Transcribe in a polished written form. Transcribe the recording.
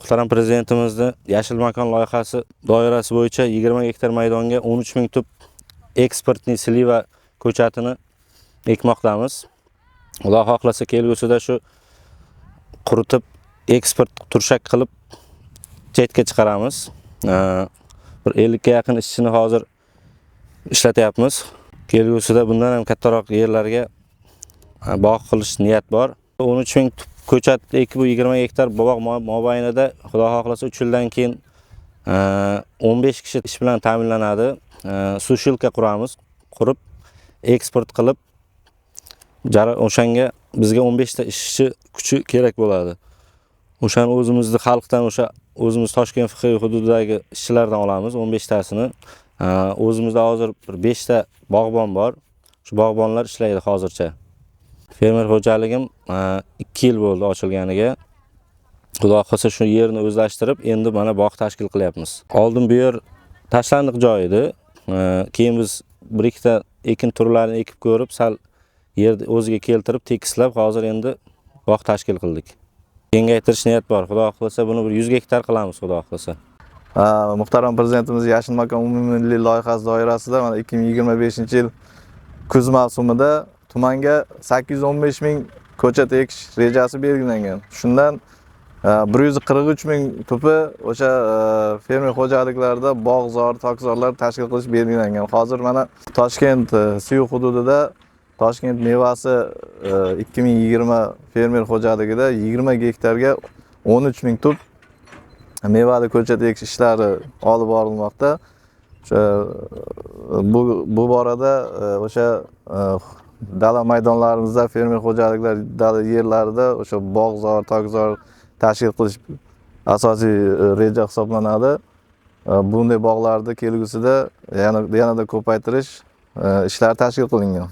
Muhtaram Prezidentimizning Yashil makon loyihasi doirasi bo'yicha 20 gektar maydonga 13 ming tub eksportni sliva ko'chatini ekmoqdamiz. Xudo xohlasa kelgusida shu quritib eksport turshak qilib chetga chiqaramiz. Bir 50 ga yaqin ishchini hozir ishlatyapmiz. Kelgusida bundan ham kattaroq yerlarga bog' qilish niyat bor. 13 ming tub ko'chat ekib 20 gektar bog' mobaynida xudo xohlasa 3 yildan keyin 15 kishi ish bilan ta'minlanadi. Sushilka quramiz. Qurib eksport qilib o'shanga bizga 15 ta ishchi kuchi kerak bo'ladi. O'shani o'zimizning xalqdan o'zimiz Toshkent FX hududidagi ishchilardan olamiz 15 tasini. O'zimizda hozir bir 5 ta bog'bon bor. Shu bog'bonlar ishlaydi hozircha. Fermer xo'jaligim 2 yil bo'ldi ochilganiga. Xudo xohlasa shu yerni o'zlashtirib, endi mana bog' tashkil qilyapmiz. Oldin bu yer tashlandiq joy edi. Keyin biz bir ikkita ekin turlarini ekib ko'rib, sal yerni o'ziga keltirib, tekislab, hozir endi bog' tashkil qildik. Kengaytirish niyat bor. Xudo xohlasa buni bir 100 gektar qilamiz, xudo xohlasa. Muhtaram Prezidentimiz Yashil makon umummilliy loyihasi doirasida mana 2025-yil kuz mavsumida tumanga 815 ming ko'chat ekish rejasi belgilangan. Shundan 143 ming tupi o'sha fermer xo'jaliklarida bog'zor, tokzorlar tashkil qilish belgilangan. Hozir mana Toshkent Siyu hududida Toshkent mevasi 2020 fermer xo'jaligida 20 gektarga 13 ming tup mevali ko'chat ekish ishlari olib borilmoqda. Bu borada o'sha dala maydonlarimizda fermer xo'jaliklar dala yerlarida o'sha bog'zor, tokzor tashkil qilish asosiy reja hisoblanadi. Bunday bog'larni kelgusida yanada ko'paytirish ishlari tashkil qilingan.